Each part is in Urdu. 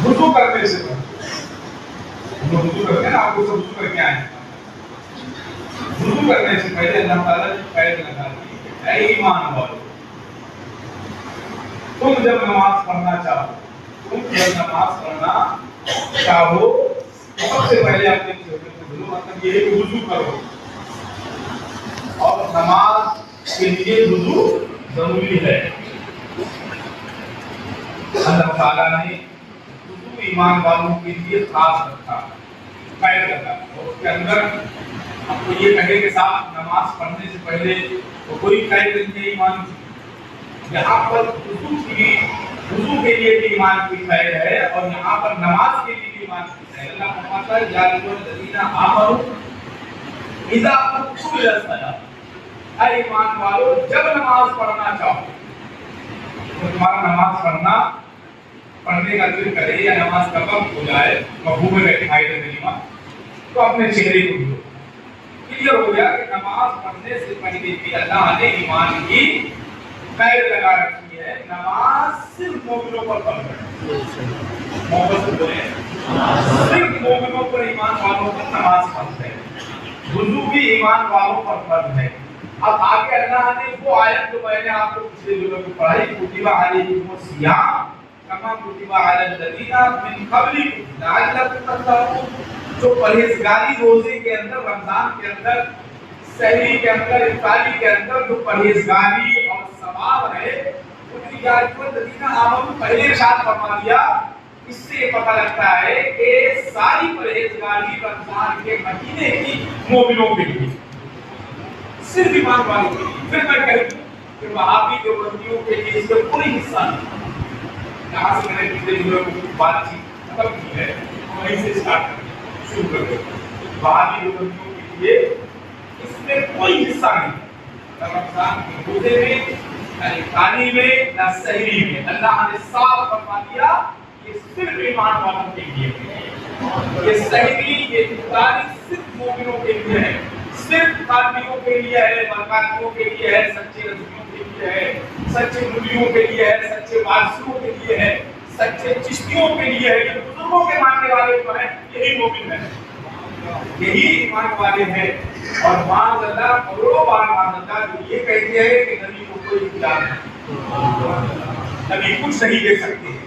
وضو کرنے سے وضو کرتے ہیں آپ کو سب وضو کر کے آئے. وضو کرنے سے پہلے اللہ تعالیٰ نے قید لگا دی اے ایمان والو تم جب نماز پڑھنا چاہو تو سب سے پہلے اپنے چہرے کو دھلو. مطلب یہ ہے کہ وضو کرو اور نماز کے لیے وضو ضروری ہے. اللہ تعالیٰ نے وضو ایمان والوں کے لیے خاص رکھا قید رکھا اور اس کے اندر آپ کو یہ کہے کہ صاحب نماز پڑھنے سے پہلے تو کوئی قید نہیں ہے ایمان کی. یہاں پر وضو کے لیے بھی ایمان کی قید ہے اور یہاں پر نماز کے لیے بھی ایمان کی قید ہے. اللہ فرماتا ہے یا الذین آمنوا اذا قمتم الی الصلاۃ اے ایمان والو جب نماز پڑھنا چاہو تو تمہارا نماز پڑھنے کا دل کرے یا نماز کا وقت ہو جائے مفہوم میں دکھائی دے کلمہ تو اپنے چہرے کو دھو. کلیئر ہو گیا کہ نماز پڑھنے سے پہلے بھی اللہ نے ایمان کی قید لگا رکھی ہے. نماز صرف مومنوں پر فرض ہے. محبت سے بولیں صرف مومنوں پر ایمان والوں پر نماز فرض ہے. وضو بھی ایمان والوں پر فرض ہے. اب آگے اللہ نے وہ آیت جو میں نے آپ کو پچھلے دنوں میں پڑھائی کتب علیکم الصیام کما کتب علی الذین من قبلکم لعلکم تتقون. جو پرہیزگاری روزے کے اندر رمضان کے اندر سحری کے اندر افطاری کے اندر جو پرہیزگاری اور ثواب ہے ان کی آمن پہلے ارشاد فرما دیا. اس سے یہ پتہ لگتا ہے کہ ساری پرہیزگاری رمضان کے مہینے کی مومنوں کے لیے صرف ایمان والوں کے لیے. پھر میں کہوں کہ وہابی دیوبندیوں کے لیے اس کا کوئی حصہ نہیں. یہاں سے میں نے پچھلے دنوں میں بات چیت ختم کی ہے وہیں سے اسٹارٹ کریں شروع کر دیں. وہابی دیوبندیوں کے لیے اس میں کوئی حصہ نہیں. نہ رمضان کے روزے میں نہ افطاری میں نہ سحری میں. اللہ نے صاف فرما دیا یہ صرف ایمان والوں کے لیے ہے. یہ سحری یہ افطاری صرف مومنوں کے لیے ہے. صرف قادریوں کے لیے ہے, برکاتیوں کے لیے ہے, سچے رضویوں کے لیے ہے, سچے نوریوں کے لیے ہے, سچے وارثیوں کے لیے ہے, سچے چشتیوں کے لیے ہے. یہ بزرگوں کے ماننے والے جو ہیں یہی مومن ہیں, یہی ایمان والے ہیں. اور معاذ اللہ کروڑوں بار معاذ اللہ جو یہ کہتے ہیں کہ نبی کو کوئی اختیار نہیں, نبی کچھ نہیں دے سکتے,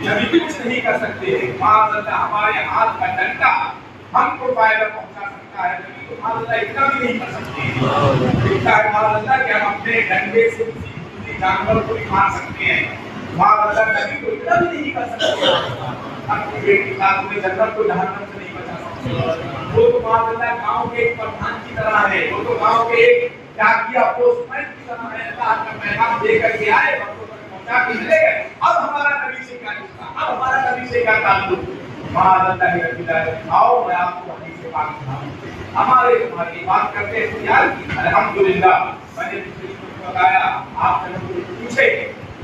نبی کچھ نہیں کر سکتے. معاذ اللہ ہمارے ہاتھ کا ڈنڈا ہم کو فائدہ پہنچا سکتا ہے, نبی تو معاذ اللہ اتنا بھی نہیں کر سکتے. اتنا ہے معاذ اللہ کہ ہم اپنے ڈنڈے سے کسی جانور کو بھی مار سکتے ہیں. معاذ اللہ نبی کو اتنا بھی نہیں کر سکتے. اپنی بیٹی ساتھ میں جنت کو جہنم سے نہیں بچا سکتے. وہ تو معاذ اللہ گاؤں کے ایک پردھان کی طرح ہے, وہ تو گاؤں کے ایک ڈاکیا پوسٹ مین کی طرح ہے. اللہ کا پیغام دے کر کے آئے بچوں تک پہنچا کے چلے گئے. اب ہمارا نبی سے کیا رشتہ, اب ہمارا نبی سے کیا تعلق. معاذ اللہ کی رضی اللہ آؤ میں آپ کو حدیث سے بات سناؤں. ہمارے تمہاری بات کرتے ہیں یار کی الحمدللہ. میں نے بتایا آپ نے مجھے پوچھے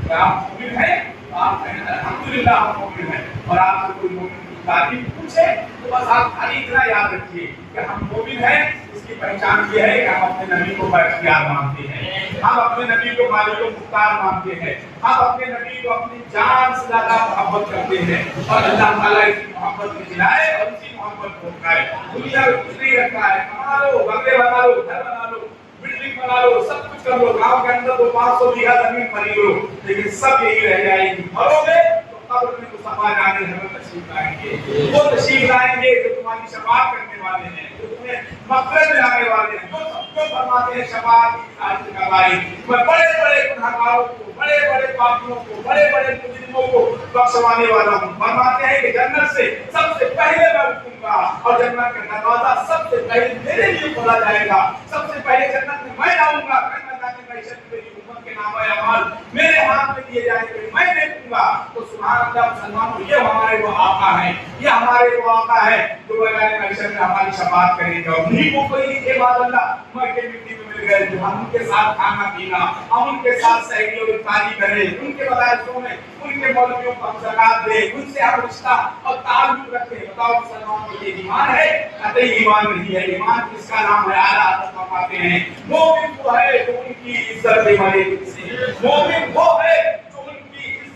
کہ آپ مومن ہیں تو آپ کہیں الحمدللہ ہم مومن ہیں. اور آپ سے کوئی مومن کی تعریف پوچھے تو بس آپ خالی اتنا یاد رکھیے کہ ہم مومن ہیں. اس کی پہچان یہ ہے کہ ہم اپنے نبی کو بااختیار مانتے ہیں, ہم اپنے نبی کو مالک و مختار مانتے ہیں, ہم اپنے نبی کو اپنی جان سے زیادہ محبت کرتے ہیں. اور اللہ تعالیٰ اس محبت میں جلائے اور اسی محبت کو کھائے. دنیا میں کچھ نہیں رکھا ہے. کما لو, بنگلے بنا لو, گھر بنا لو, بلڈنگ بنا لو, سب کچھ کر لو. گاؤں کے اندر تو 500 بیگھہ زمین خرید لو, لیکن سب یہی رہ جائے گی. مرو گے تو قبر میں مصطفیٰ جانے ہمیں تشریف لائیں گے. وہ تشریف لائیں گے جو تمہاری شفاعت کرنے والے ہیں, جو تمہیں مغفرت میں لانے والے ہیں, جو فرماتے ہیں شفاعت کی حاصل کروائی. میں بڑے بڑے گنہگاروں کو, بڑے بڑے پاپیوں کو, بڑے بڑے مجرموں کو بخشوانے والا ہوں. فرماتے ہیں کہ جنت سے سب سے پہلے میں اٹھوں گا اور جنت کا دروازہ سب سے پہلے میرے لیے کھولا جائے گا. سب سے پہلے جنت میں میں جاؤں گا. میری امت کے نام اعمال میرے ہاتھ میں دیے جائیں گے, میں دیکھوں گا. تو سبحان اللہ مسلمانوں, یہ ہمارے وہ آقا ہیں, یہ ہمارے وہ آقا ہے جو بغیر محشر میں ہماری شفاعت کریں گے. اور نہیں وہ کوئی کے بعد اللہ مکے مٹی میں مل گئے جو ہم ان کے ساتھ کھانا پینا, ہم ان کے ساتھ سحری اور افطاری کریں, ان کے مدارسوں میں ان کے مولویوں کو ہم زکات دیں, ان سے ہم رشتہ اور تعلق رکھیں. بتاؤ مسلمانوں کو یہ ایمان ہے؟ قطعی ایمان نہیں ہے. ایمان جس کا نام ہے اعلیٰ حضرت فرماتے ہیں مومن وہ ہے جو ان کی عزت دے والے سے, مومن وہ ہے جو ان کی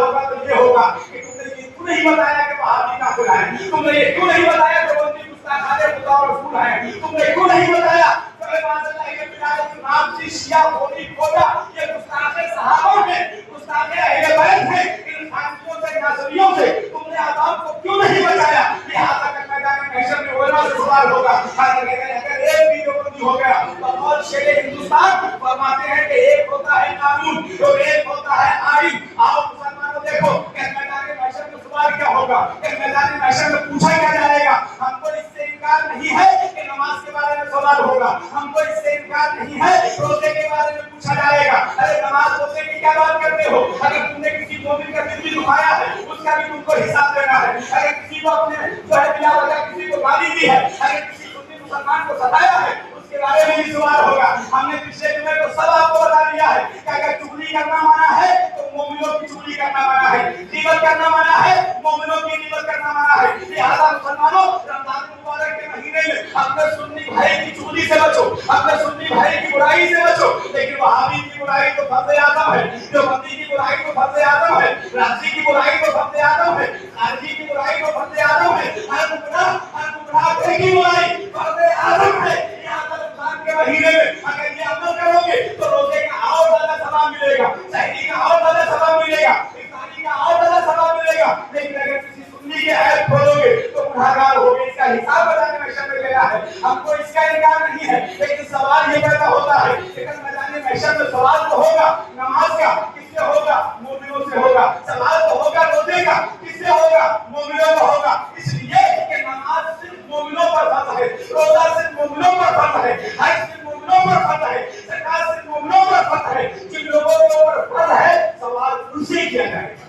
ہوگا تو یہ ہوگا کہ تم نے یہ کیوں نہیں بتایا کہ وہابی کافر ہیں، تم نے یہ کیوں نہیں بتایا کہ بندی گستاخانہ خدا اور رسول ہیں، تم نے کیوں نہیں بتایا کہ معاذ اللہ کے بلاد نام سے شیعہ ہولی ہوگا، یہ گستاخ صحابہ ہیں، گستاخ اہل بیت ہیں، ان خانیوں سے ناصریوں سے تم نے عوام کو کیوں نہیں بتایا؟ لہذا کہ میدان محشر میں علماء سے سوال ہوگا، اگر ایک بھی دیوبندی ہو گیا بقول شیخ ہندوستان فرماتے ہیں کہ ایک ہوتا ہے قانون اور ایک ہوتا ہے آئین۔ آؤ مسلمانوں دیکھو کہ میدان محشر میں سوال کیا ہوگا، کہ میدان محشر میں پوچھا کیا جائے گا۔ ہم کو اس سے انکار نہیں ہے کہ نماز کے بارے میں سوال ہوگا، ہم کو اس سے انکار نہیں ہے روزے کے بارے میں پوچھا جائے گا۔ ارے نماز روزے کی کیا بات کرتے ہو؟ اگر تم نے کسی مومن کا دل بھی دکھایا ہے اس کا بھی تم کو حساب دینا ہے۔ اگر کسی کو اپنے جو ہے بلا وجہ کسی کو گالی دی ہے، اگر کسی سنی مسلمان کو ستایا ہے اس کے بارے میں بھی سوال ہوگا۔ ہم نے پچھلے جمعے کو سب آپ کو بتا دیا ہے کہ اگر چغلی کرنا منع ہے تو مومنوں کی چغلی کرنا منع ہے، غیبت کرنا منع ہے، مومنوں کی غیبت کرنا منع ہے۔ لہذا مسلمانوں رمضان مبارک کے مہینے میں اپنے سنی بھائی کی چغلی سے بچو، اپنے سنی بھائی کی برائی سے بچو، لیکن وہابی کی برائی تو فرض اعظم ہے، جو بندی کی برائی تو فرض اعظم ہے، رافضی کی برائی تو فرض اعظم ہے، خارجی کی برائی تو فرض اعظم ہے، ہر گمراہ کی برائی فرض اعظم ہے۔ لہذا رمضان کے مہینے میں اگر یہ عمل کرو گے تو روزے کا اور زیادہ ثواب ملے گا، سحری کا اور زیادہ ثواب ملے گا، افطاری کا اور زیادہ ثواب ملے گا۔ لیکن اگر کسی سنی کے عیب کھولو گے تو گنہگار ہوگے، اس کا حساب میدان محشر میں لینا ہے۔ ہم کو اس کا انکار نہیں ہے، لیکن سوال یہ پیدا ہوتا ہے کہ میدان محشر میں سوال تو ہوگا نماز کا، کس سے ہوگا؟ مومنوں سے ہوگا۔ سوال تو ہوگا روزے کا، کس سے ہوگا؟ مومنوں کا ہوگا۔ اس لیے کہ نماز صرف مومنوں پر فرض ہے، روزہ صرف مومنوں پر فرض ہے، حج صرف مومنوں پر فرض ہے، زکات صرف مومنوں پر فرض ہے۔ جن لوگوں کے اوپر فرض ہے سوال ان سے کیا جائے گا۔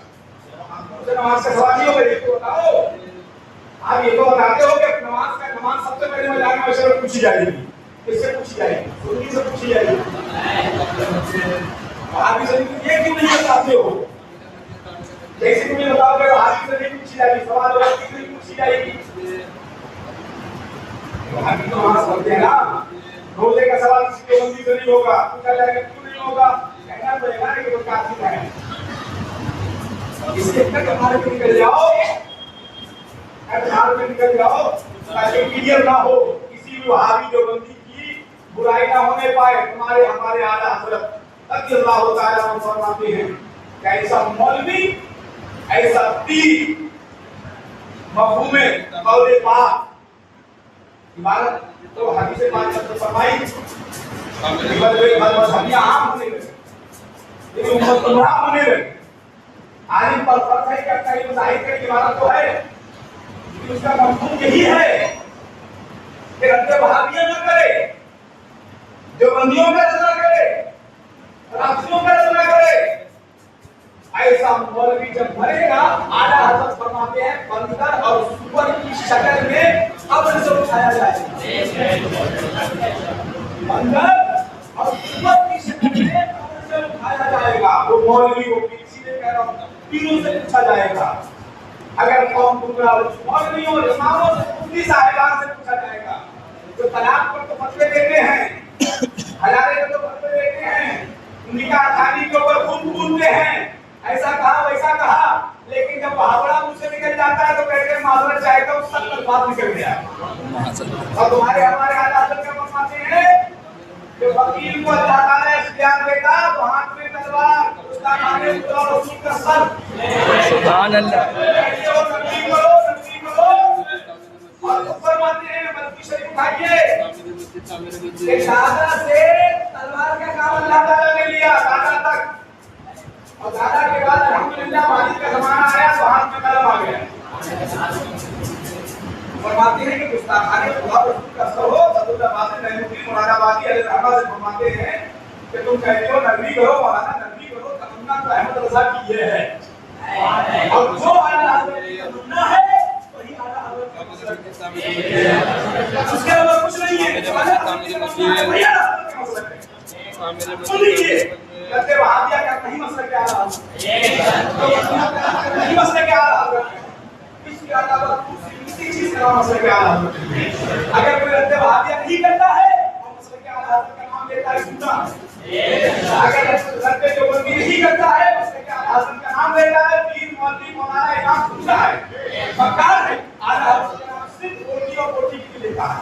نماز کا سوال نہیں ہوگا، یہ تو بتاؤ۔ آپ یہ تو بتاتے ہو کہ نماز سب سے پہلے میدان محشر میں پوچھی جائے گی، کس سے پوچھی جائے گی؟ سنی سے پوچھی جائے گی۔ آپ یہ کیوں نہیں بتاتے ہو؟ جیسے تمہیں بتاؤ کہ آپ سے نہیں پوچھی جائے گی، سوال ہوگا کس سے پوچھی جائے گی؟ آپ تو نماز پڑھتے ہیں نا، روزے کا سوال کسی کے بندی سے نہیں ہوگا، پوچھا جائے گا کیوں نہیں ہوگا؟ کہنا تو ہے کہ وہ کافر ہے۔ اس لیے ہمارے پہ نکل جاؤ، ہمارے پہ نکل جاؤ تاکہ کلیئر نہ ہو، کسی بھی وہابی دیوبندی کی برائی نہ ہونے پائے۔ ہمارے اعلیٰ حضرت رضی اللہ تعالیٰ عنہ فرماتے ہیں کہ ایسا مولوی، ایسا پیر مفہوم قول پاک عبارت تو حدیث پاک میں فرمائی مذہبیاں عام ہونے لگے، لیکن امت گمراہ ہونے لگے۔ عالم پر فرض ہے کہ اپنا علم ظاہر کرنے کی عبارت تو ہے، لیکن اس کا مفہوم یہی ہے کہ رد وہابیہ نہ کرے، دیوبندیوں کا رد نہ کرے، رافضیوں کا رد نہ کرے۔ ایسا مولوی جب مرے گا اعلیٰ حضرت فرماتے ہیں بندر اور سور کی شکل میں قبر سے اٹھایا جائے گا، بندر اور سور کی شکل میں قبر سے اٹھایا جائے گا۔ وہ مولوی کو کسی نے کہہ رہا ہوں پیروں سے پوچھا جائے گا، اگر قوم گمراہ مولویوں اور اماموں سے پولیس صاحبان سے پوچھا جائے گا، جو طلاق پر تو فتوے دیتے ہیں، ہزارے پر تو فتوے دیتے ہیں، نکاح خانی کے اوپر خون بولتے ہیں، ایسا کہا ویسا کہا، لیکن جب محاورہ مجھ سے نکل جاتا ہے تو کہتے ہیں معذرت چاہتا ہوں، سب الفاظ نکل گیا۔ اور تمہارے ہمارے عدالت کا فرماتے ہیں کہ وکیل کو اللہ تعالیٰ اختیار دیتا تو ہاتھ میں تلوار، اس کا مانے خدا اور رسول کا سر۔ سبحان اللہ۔ نبی کرو اور فرماتے ہیں ملکی شریف اٹھائیے کہ دادا سے تلوار کا کام اللہ تعالیٰ نے لیا، دادا تک، اور دادا کے بعد الحمدللہ والد کا زمانہ آیا تو ہاتھ میں قلم آ گیا۔ فرماتے ہیں کہ گستاخانہ خدا اور رسول کا سر ہو، صدر عباس نعیمالدین مراد آبادی علیہ الرحمہ سے فرماتے ہیں کہ تم کہتے ہو نرمی کرو، مولانا نرمی کرو، تمنا تو احمد رضا کی یہ ہے، اور جو اعلیٰ حضرت کی تمنا ہے وہی اعلیٰ حضرت کا مسلک ہے، اس کے علاوہ کچھ نہیں ہے۔ وہی اعلیٰ حضرت کا مسلک ہے۔ سن لیجیے، کہتے وہابیہ کا نہیں مسئلہ کیا رہا نہیں مسئلہ کیا رہا اس کے علاوہ کسی چیز کا مسئلہ کیا رہا۔ اگر کوئی رد وہابیہ نہیں کرتا ہے وہ مسئلہ کیا رہا کا نام لیتا ہے جھوٹا، اگر رد جو بندی نہیں کرتا ہے مسئلہ کیا اعظم کا نام لیتا ہے، پیر مولوی مولانا امام پوچھتا ہے، مکار ہے، اعلیٰ حضرت کا نام صرف روٹی اور روٹی کے لیے لیتا ہے۔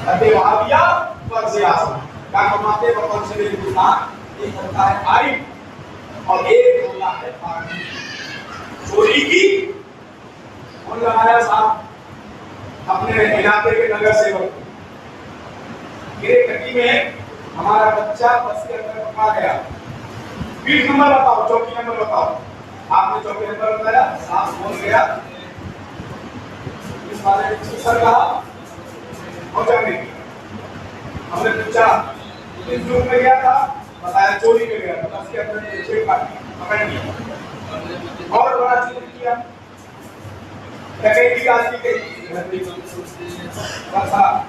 حضرت وہابیہ فرض اعظم کیا کماتے وطن سے ہندوستان، ایک ہوتا ہے آئین اور ایک ہوتا ہے قانون۔ چوری کی ان لگایا صاحب اپنے علاقے کے نگر سیوک میرے گھٹی میں ہمارا بچہ بس کے اندر پکا گیا، فیٹ نمبر بتاؤ، چوکی نمبر بتاؤ، آپ نے چوکی نمبر بتایا، صاحب بول گیا، اس والے نے سر کہا پہنچا نہیں، ہم نے پوچھا کس جرم میں گیا تھا، بتایا چوری میں گیا تھا، بس کے اندر چھیڑ کاٹی پکڑ لیا، اور بڑا چیز کیا ڈکیتی آج کی گئی،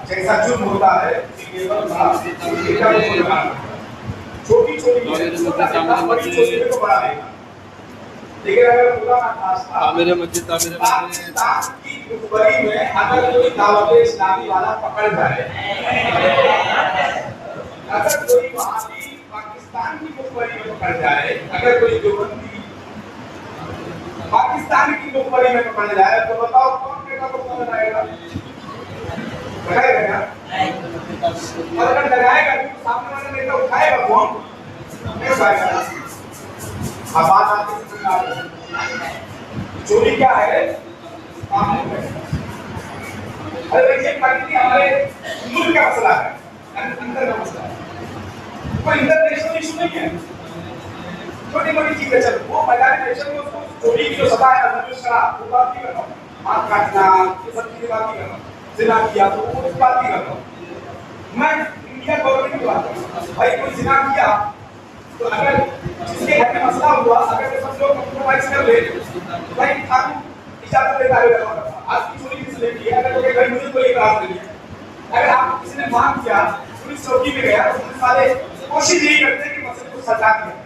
جیسا جرم ہوتا ہے چھوٹی چھوٹی بڑی چھوٹی میں تو بڑا دے گا، لیکن اگر خدا نہ خواستہ پاکستان کی مخبری میں اگر کوئی دعوت اسلامی والا پکڑ جائے، اگر کوئی وہابی پاکستان کی مخبری میں پکڑ جائے، اگر کوئی دیوبندی پاکستان کی مخبری میں پکڑ جائے تو بتاؤ کون کے قبر میں لگائے گا؟ لگائے گا نا؟ اور اگر لگائے گا تو سامنے والے نیتا اٹھائے گا کون؟ نہیں اٹھائے گا۔ اب بات آتی ہے سرکار کی، چوری کیا ہے؟ قانون ہے۔ ارے دیکھیے پرگتی ہمارے ملک کا مسئلہ ہے، اندر کا مسئلہ ہے، کوئی انٹرنیشنل ایشو نہیں ہے، چھوٹی بڑی چیزیں چل وہ میدان نیشن میں اس کو چوری کی جو سزا ہے نظر شراب وہ بات نہیں کر رہا ہوں، ہاتھ کاٹنا یہ سب چیزیں بات نہیں کر رہا ہوں، زنا کیا تو وہ اس بات نہیں کر رہا ہوں، میں انڈیا گورنمنٹ کی بات کر رہا ہوں۔ بھائی کوئی زنا کیا تو اگر جس کے گھر میں مسئلہ ہوا اگر وہ سب لوگ کمپرومائز کر لے تو بھائی قانون اجازت دیتا ہے، آج کی چوری کس نے کی ہے؟ اگر کوئی بھائی مجھے کوئی اعتراض نہیں ہے، اگر آپ کسی نے مانگ کیا پولیس چوکی میں گیا تو پولیس والے کوشش یہی کرتے ہیں کہ مسئلے کو سلجھا دیا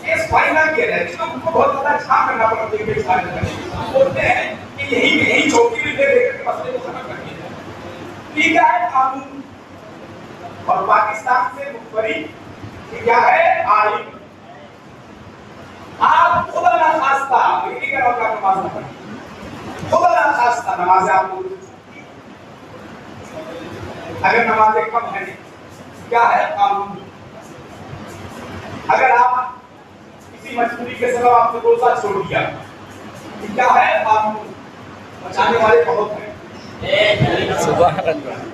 کیس فائل نہ کیا جائے، جس کو ان کو بہت زیادہ چھاپ کرنا پڑتا ہے کیس فائل کرنے کے لیے، بولتے ہیں کہ یہی چوکی میں دے کر کے مسئلے کو ختم کر دیا جائے۔ یہ کیا ہے؟ قانون۔ اور پاکستان سے مخبری یہ کیا ہے؟ آئین۔ آپ خدا نہ خواستہ یہ نہیں کرو کہ آپ نماز نہ پڑھیں، خدا نہ خواستہ نمازیں آپ کو اگر نمازیں کم ہیں کیا ہے؟ قانون۔ اگر آپ کسی مجبوری کے سبب آپ نے روزہ چھوڑ دیا یہ کیا ہے؟ قانون۔ بچانے والے بہت ہیں،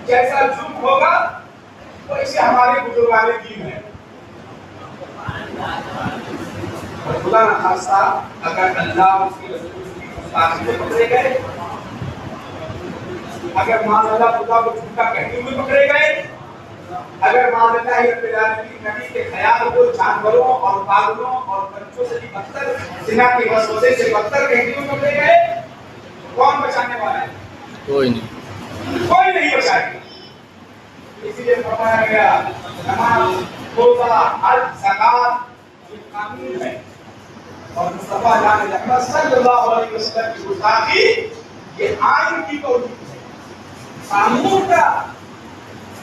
جیسا جرم ہوگا تو اسے ہمارے بزرگان دین ہے۔ اور خدا نہ خواستہ اگر اللہ اس کے رسول کی گستاخی میں پکڑے گئے، اگر معاذ اللہ خدا کو جھوٹا کہتے ہوئے پکڑے گئے، اگر معاذ اللہ رب العالمین نبی کے خیال کو جانوروں اور پاگلوں اور بچوں سے بھی بدتر، زنا کے وسوسے سے بدتر کہتے ہوئے پکڑے گئے، کون بچانے والا ہے؟ کوئی نہیں، کوئی نہیں بچائے گا۔ اسی لیے فرمایا گیا نماز، روزہ، حج، زکات یہ قانون ہے، اور مصطفیٰ جان اکرم صلی اللہ علیہ وسلم کی گستاخی یہ آئین کی توہین ہے، قانون کا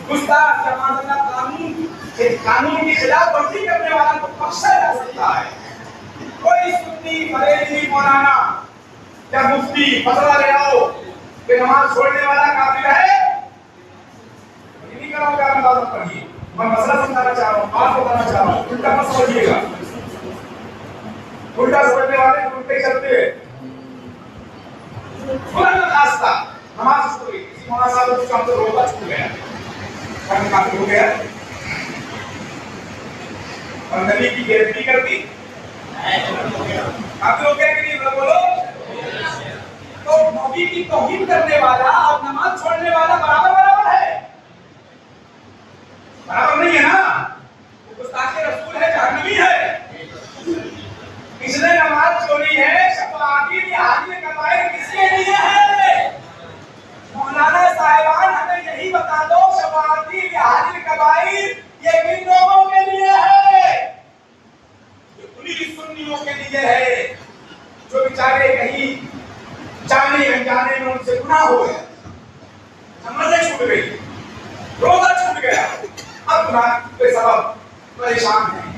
گستاخ جماعت اللہ قانون کی خلاف ورزی کرنے والا کو بخشا جا سکتا ہے۔ کوئی سنی بریلوی مولانا یا مفتی فتویٰ لے آؤ کہ نماز چھوڑنے والا کافر ہے، نہیں کرو گا نماز پڑھیے۔ میں مسئلہ سمجھانا چاہ رہا ہوں، آپ کو بتانا چاہ رہا ہوں، الٹا مت سمجھیے گا، الٹا سمجھنے والے الٹے چلتے ہیں۔ خدا نہ خواستہ نماز چھوڑ گئی، کسی مولانا صاحب کو ہم سے روزہ چھوٹ گیا، کافر ہو گیا، اور نبی کی بےعزتی کر دی، کافر ہو گیا کہ نہیں؟ بولو۔ تو نبی کی توہین کرنے والا اور نماز چھوڑنے والا برابر ہے؟ برابر نہیں ہے نا، وہ گستاخ رسول ہے، جہنمی ہے۔ اس نے نماز چھوڑی ہے، شفاعتی لحاظ کبائر کس کے لیے ہے؟ مولانا صاحبان ہمیں یہی بتا دو، شفاعتی لحاظ کبائر یہ کن لوگوں کے لیے ہے؟ یہ انہی سنیوں کے لیے ہے جو بیچارے کہیں جانے انجانے میں ان سے گناہ ہو گیا، نمازیں چھوٹ گئی، روزہ چھوٹ گیا، اب گناہ کے سبب پریشان ہیں،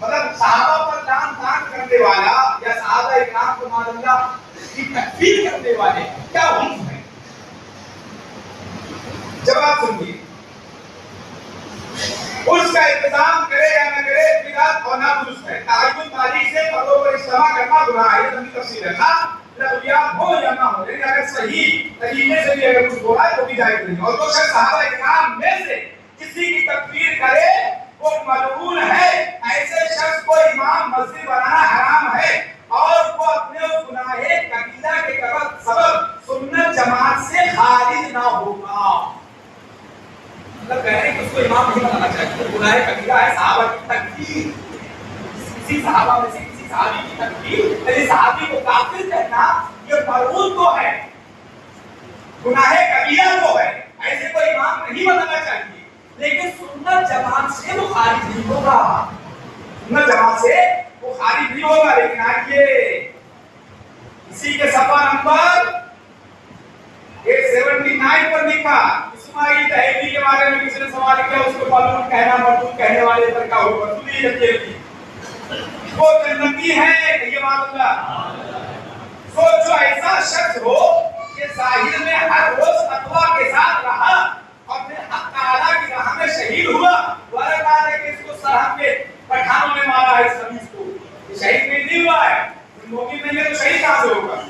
مطلب صحابہ پر جان تان کرنے والا یا صحابہ اکرام کو مان اللہ کی تکفیر کرنے والے کیا عنف ہے؟ جواب سنیے. اس کا انتظام کرے یا نہ کرے بدعت اور نادرست ہے. تعین تاریخ سے پردوں پر اجتماع کرنا گناہ ہے. یہ لمبی تفصیل ہے. لغویات ہو یا نہ ہو، لیکن اگر صحیح طریقے سے بھی اگر کچھ بولا ہے تو بھی جائز نہیں. اور جو شخص صحابہ اکرام میں سے کسی کی تکفیر کرے وہ ملعون ہے. ایسے شخص کو امام مسجد بنانا حرام ہے اور وہ اپنے گناہ کبیرہ کے سبب سنت جماعت سے خارج نہ ہوگا. مطلب کہہ رہے ہیں کہ اس کو امام نہیں بنانا چاہیے. گناہ کبیرہ ہے صحابہ کی تکفیر. کسی صحابہ میں سے کسی صحابی کی تکفیر، یعنی صحابی کو کافر کہنا، یہ ملعون تو ہے، گناہ کبیرہ تو ہے. ایسے کو امام نہیں بنانا چاہیے. لیکن سنت جماعت سے وہ خارج نہیں ہوگا. سنت جماعت سے وہ خارج نہیں ہوگا. لیکن آئیے اسی کے صفحہ نمبر 179 پر لکھا اسماعیل تہیلی کے بارے میں کسی نے سوال کیا، اس کو ملعون کہنا، مردود کہنے والے پر کیا ہوگا؟ سنیے وہ جنتی ہے. یہ بات اللہ جو ایسا شخص ہو کہ ظاہر میں ہر روز تقویٰ کے ساتھ رہا اور اپنے حق تعالیٰ کی راہ میں شہید ہوا. غلط بات ہے کہ اس کو سرحد کے پٹھانوں نے مارا ہے. اس خبیث کو یہ شہید نہیں ہوا ہے. مومن نہیں ہے تو شہید کہاں سے ہوگا؟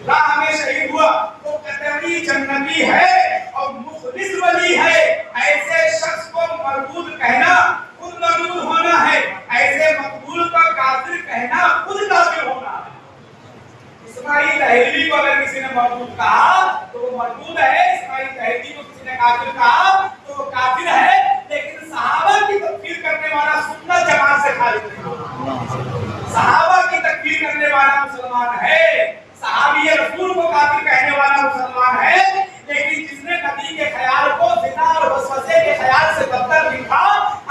راہ میں شہید ہوا. وہ قطعی جنتی ہے اور مخلص ولی ہے. ایسے شخص کو مردود کہنا خود مردود ہونا ہے. ایسے مقبول کا کافر کہنا خود کافر ہونا ہے. اسماعیل تہیلی کو اگر کسی نے مردود کہا تو وہ مردود ہے. اسماعیل تہیلی کو کسی نے کافر کہا تو وہ کافر ہے. لیکن صحابہ کی تکفیر کرنے والا سنت جماعت سے خارج نہیں ہوگا. صحابہ کی تکفیر کرنے والا مسلمان ہے. صحابی رسول کو کافر کہنے والا مسلمان ہے. لیکن جس نے نبی کے خیال کو زنا اور وسوسے کے خیال سے بدتر لکھا،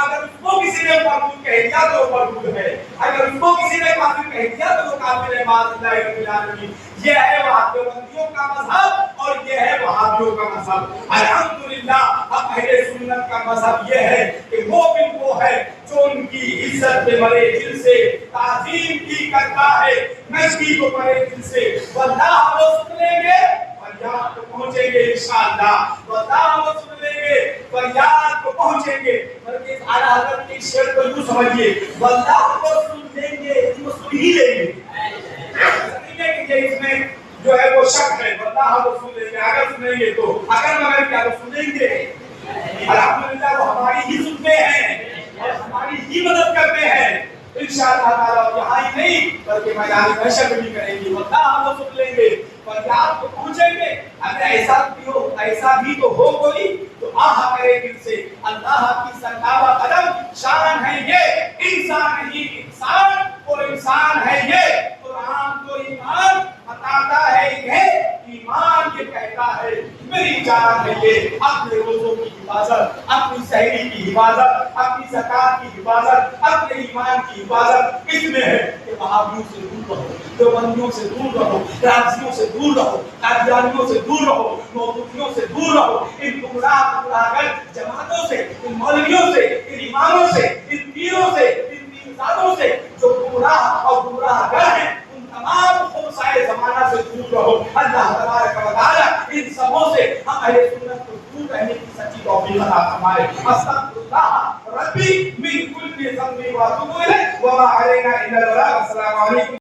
اگر اس کو کسی نے مردود کہہ دیا تو وہ مردود ہے. اگر اس کو کسی نے کافر کہہ دیا تو وہ کافر ہے. معاذ اللہ رب العالمین. یہ ہے وہابیوں کا مذہب اور یہ ہے وہابیوں کا مذہب. الحمدللہ اب اہل سنت کا مذہب یہ ہے کہ مومن وہ ہے جو ان کی عزت میں مرے دل سے، تعظیم کی کرتا ہے، نزدیک کو مرے دل سے. واللہ وہ سن لیں گے فریاد کو پہنچیں گے انشاءاللہ. واللہ وہ سن لیں گے فریاد کو پہنچیں گے. بلکہ اعلیٰ حضرت کے شعر کو یوں سمجھیے، واللہ وہ سن لیں گے، وہ سن ہی لیں گے. اس میں جو ہے وہ شک ہے. واللہ وہ سن لیں گے، اگر سنیں گے تو اگر مگر کیا وہ سنیں گے. الحمدللہ وہ ہماری ہی سنتے ہیں اور ہماری ہی مدد کرتے ہیں انشاءاللہ تعالیٰ. یہاں ہی نہیں بلکہ میدان محشر میں بھی کریں گے. واللہ وہ سن لیں گے فریاد کو پہنچیں گے. اگر ایسا بھی تو ہو کوئی تو آہ کرے دل سے. اللہ کی سرکابہ قدم شان ہے یہ، انسان نہیں انسان، وہ انسان ہے یہ. قرآن تو ایمان بتاتا ہے انہیں، ایمان یہ کہتا ہے میری جان ہے یہ. اپنے روزوں کی حفاظت، اپنی سحری کی حفاظت، اپنی زکات کی حفاظت، اپنے ایمان کی حفاظت اس میں ہے کہ وہابیوں سے دور رہو، دیوبندیوں سے دور رہو، رافضیوں سے دور رہو، قادیانیوں سے دور رہو، مودودیوں سے دور رہو. ان گمراہ جماعتوں سے، ان مولویوں سے، ان اماموں سے، ان پیروں سے، ان پیرزادوں سے جو گمراہ اور گمراہ گر ہیں، ان تمام خبثائے زمانہ سے دور رہو. اللہ تبارک و تعالی ان سبوں سے ہم اہل سنت کو دور رہنے کی سچی توفیق عطا فرمائے. استغفر اللہ ربی من کل ذنب و اتوب الیہ وما علینا الا البلاغ. السلام علیکم.